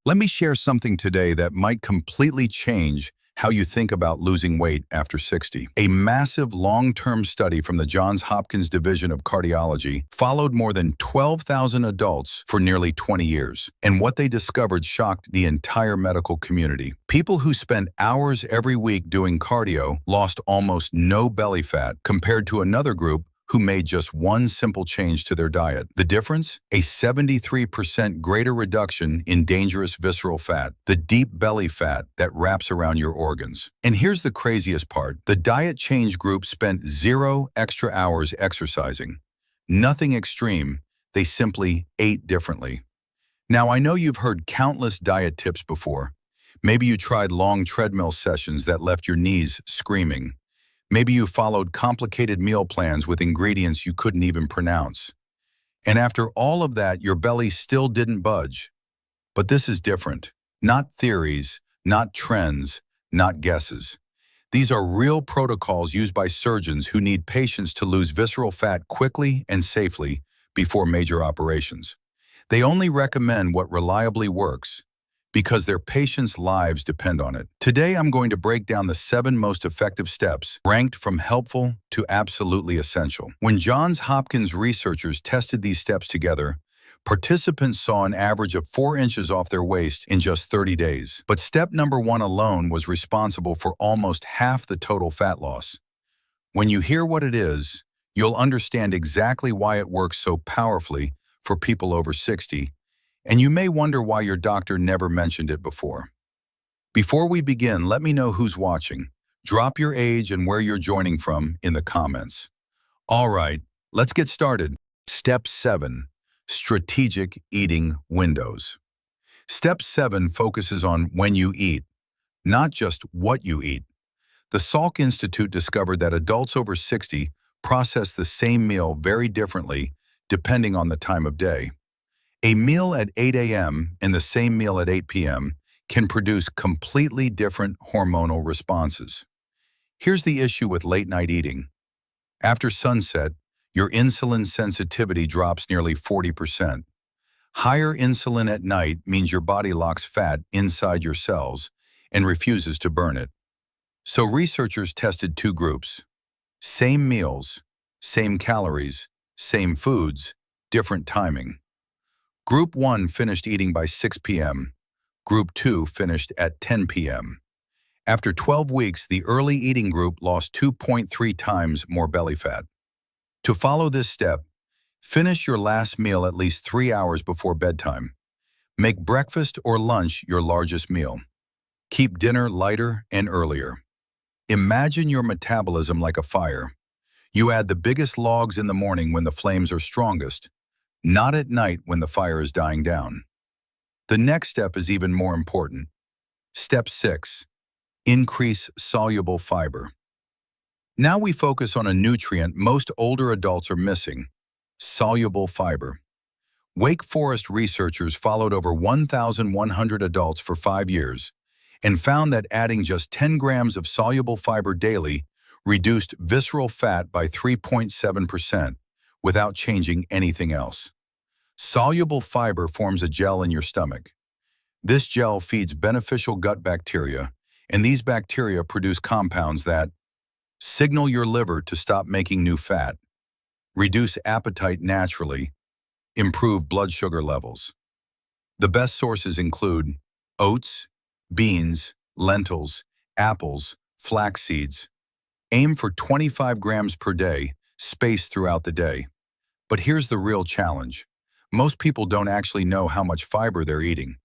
Let me share something today that might completely change how you think about losing weight after 60. A massive long-term study from the Johns Hopkins Division of Cardiology followed more than 12,000 adults for nearly 20 years. And what they discovered shocked the entire medical community. People who spent hours every week doing cardio lost almost no belly fat compared to another group who made just one simple change to their diet. The difference? A 73% greater reduction in dangerous visceral fat, the deep belly fat that wraps around your organs. And here's the craziest part. The diet change group spent 0 extra hours exercising. Nothing extreme. They simply ate differently. Now, I know you've heard countless diet tips before. Maybe you tried long treadmill sessions that left your knees screaming. Maybe you followed complicated meal plans with ingredients you couldn't even pronounce. And after all of that, your belly still didn't budge. But this is different. Not theories, not trends, not guesses. These are real protocols used by surgeons who need patients to lose visceral fat quickly and safely before major operations. They only recommend what reliably works, because their patients' lives depend on it. Today, I'm going to break down the 7 most effective steps, ranked from helpful to absolutely essential. When Johns Hopkins researchers tested these steps together, participants saw an average of 4 inches off their waist in just 30 days. But step number 1 alone was responsible for almost half the total fat loss. When you hear what it is, you'll understand exactly why it works so powerfully for people over 60, and you may wonder why your doctor never mentioned it before. Before we begin, let me know who's watching. Drop your age and where you're joining from in the comments. All right, let's get started. Step 7. Strategic eating windows. Step 7 focuses on when you eat, not just what you eat. The Salk Institute discovered that adults over 60 process the same meal very differently depending on the time of day. A meal at 8 a.m. and the same meal at 8 p.m. can produce completely different hormonal responses. Here's the issue with late-night eating. After sunset, your insulin sensitivity drops nearly 40%. Higher insulin at night means your body locks fat inside your cells and refuses to burn it. So researchers tested 2 groups. Same meals, same calories, same foods, different timing. Group 1 finished eating by 6 p.m. Group 2 finished at 10 p.m. After 12 weeks, the early eating group lost 2.3 times more belly fat. To follow this step, finish your last meal at least 3 hours before bedtime. Make breakfast or lunch your largest meal. Keep dinner lighter and earlier. Imagine your metabolism like a fire. You add the biggest logs in the morning when the flames are strongest, not at night when the fire is dying down. The next step is even more important. Step 6. Increase soluble fiber. Now we focus on a nutrient most older adults are missing: soluble fiber. Wake Forest researchers followed over 1,100 adults for 5 years and found that adding just 10 grams of soluble fiber daily reduced visceral fat by 3.7% without changing anything else. Soluble fiber forms a gel in your stomach. This gel feeds beneficial gut bacteria, and these bacteria produce compounds that signal your liver to stop making new fat, reduce appetite naturally, improve blood sugar levels. The best sources include oats, beans, lentils, apples, flax seeds. Aim for 25 grams per day, spaced throughout the day. But here's the real challenge. Most people don't actually know how much fiber they're eating,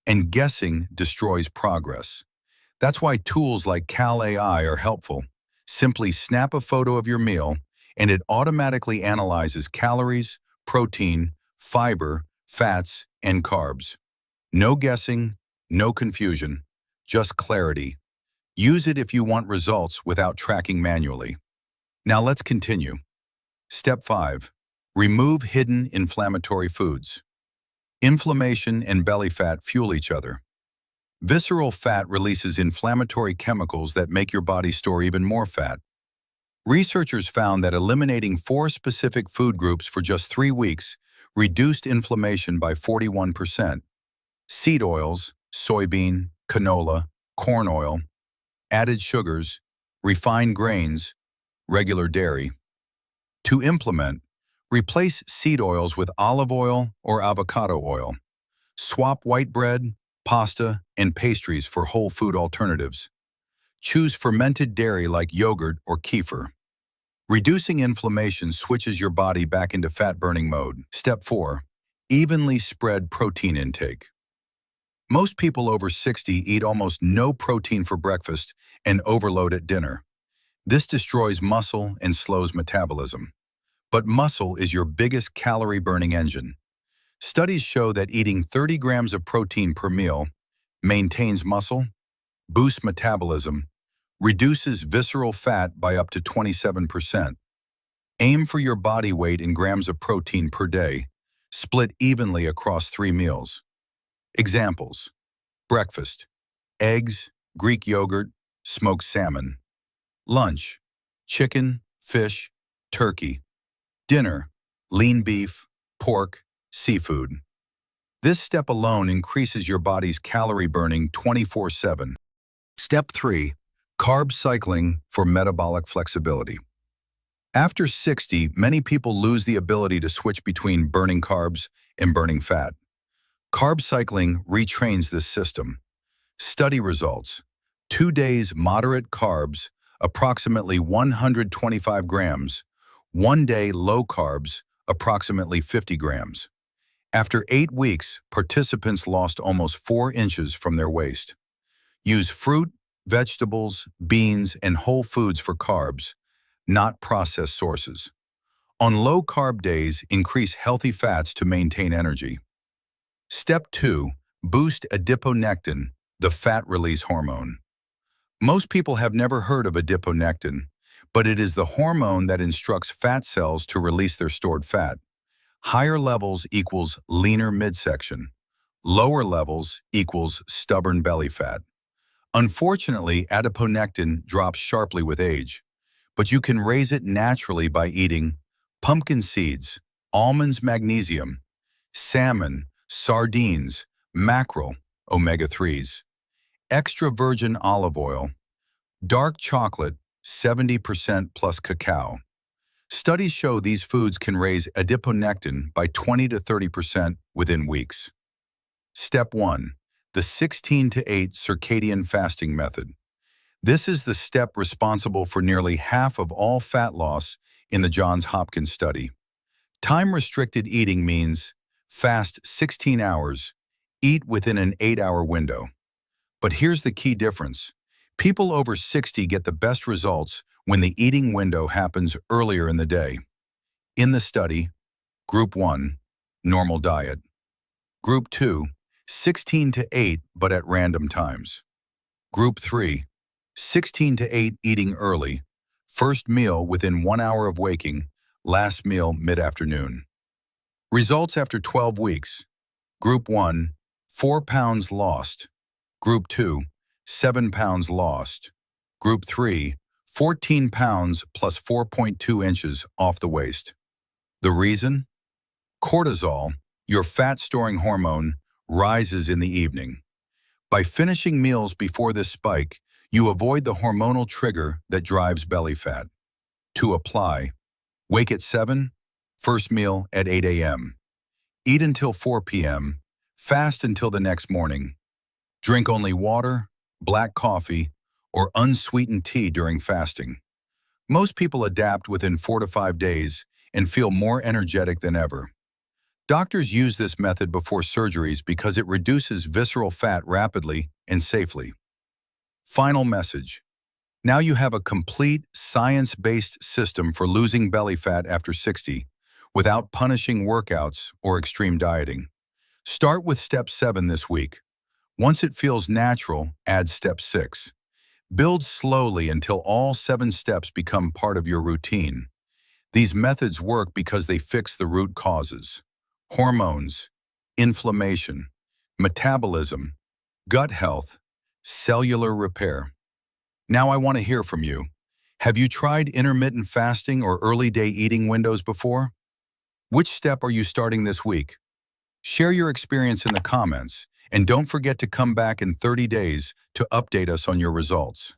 and guessing destroys progress. That's why tools like Cal.AI are helpful. Simply snap a photo of your meal, and it automatically analyzes calories, protein, fiber, fats, and carbs. No guessing, no confusion, just clarity. Use it if you want results without tracking manually. Now let's continue. Step 5. Remove hidden inflammatory foods. Inflammation and belly fat fuel each other. Visceral fat releases inflammatory chemicals that make your body store even more fat. Researchers found that eliminating 4 specific food groups for just 3 weeks reduced inflammation by 41%. seed oils, soybean, canola, corn oil, added sugars, refined grains, regular dairy. To implement, replace seed oils with olive oil or avocado oil. Swap white bread, pasta, and pastries for whole food alternatives. Choose fermented dairy like yogurt or kefir. Reducing inflammation switches your body back into fat-burning mode. Step 4. Evenly spread protein intake. Most people over 60 eat almost no protein for breakfast and overload at dinner. This destroys muscle and slows metabolism. But muscle is your biggest calorie-burning engine. Studies show that eating 30 grams of protein per meal maintains muscle, boosts metabolism, reduces visceral fat by up to 27%. Aim for your body weight in grams of protein per day, split evenly across 3 meals. Examples: breakfast, eggs, Greek yogurt, smoked salmon. Lunch, chicken, fish, turkey. Dinner, lean beef, pork, seafood. This step alone increases your body's calorie burning 24/7. Step 3. Carb cycling for metabolic flexibility. After 60, many people lose the ability to switch between burning carbs and burning fat. Carb cycling retrains this system. Study results: 2 days moderate carbs, approximately 125 grams. 1 day low carbs, approximately 50 grams. After 8 weeks, participants lost almost 4 inches from their waist. Use fruit, vegetables, beans, and whole foods for carbs, not processed sources. On low-carb days, increase healthy fats to maintain energy. Step 2. Boost adiponectin, the fat release hormone. Most people have never heard of adiponectin, but it is the hormone that instructs fat cells to release their stored fat. Higher levels equals leaner midsection. Lower levels equals stubborn belly fat. Unfortunately, adiponectin drops sharply with age, but you can raise it naturally by eating pumpkin seeds, almonds magnesium, salmon, sardines, mackerel, omega-3s, extra virgin olive oil, dark chocolate, 70% plus cacao. Studies show these foods can raise adiponectin by 20 to 30% within weeks. Step 1. The 16 to 8 circadian fasting method. This is the step responsible for nearly half of all fat loss in the Johns Hopkins study. Time-restricted eating means fast 16 hours, eat within an 8-hour window. But here's the key difference. People over 60 get the best results when the eating window happens earlier in the day. In the study, Group 1, normal diet. Group 2, 16 to 8 but at random times. Group 3, 16 to 8 eating early, first meal within 1 hour of waking, last meal mid-afternoon. Results after 12 weeks. Group 1, 4 pounds lost. Group 2, 7 pounds lost. Group 3, 14 pounds plus 4.2 inches off the waist. The reason? Cortisol, your fat-storing hormone, rises in the evening. By finishing meals before this spike, you avoid the hormonal trigger that drives belly fat. To apply, wake at 7, first meal at 8 a.m. Eat until 4 p.m., fast until the next morning. Drink only water, black coffee, or unsweetened tea during fasting. Most people adapt within 4 to 5 days and feel more energetic than ever. Doctors use this method before surgeries because it reduces visceral fat rapidly and safely. Final message. Now you have a complete, science-based system for losing belly fat after 60 without punishing workouts or extreme dieting. Start with Step 7 this week. Once it feels natural, add Step 6. Build slowly until all 7 steps become part of your routine. These methods work because they fix the root causes: hormones, inflammation, metabolism, gut health, cellular repair. Now I want to hear from you. Have you tried intermittent fasting or early day eating windows before? Which step are you starting this week? Share your experience in the comments, And don't forget to come back in 30 days to update us on your results.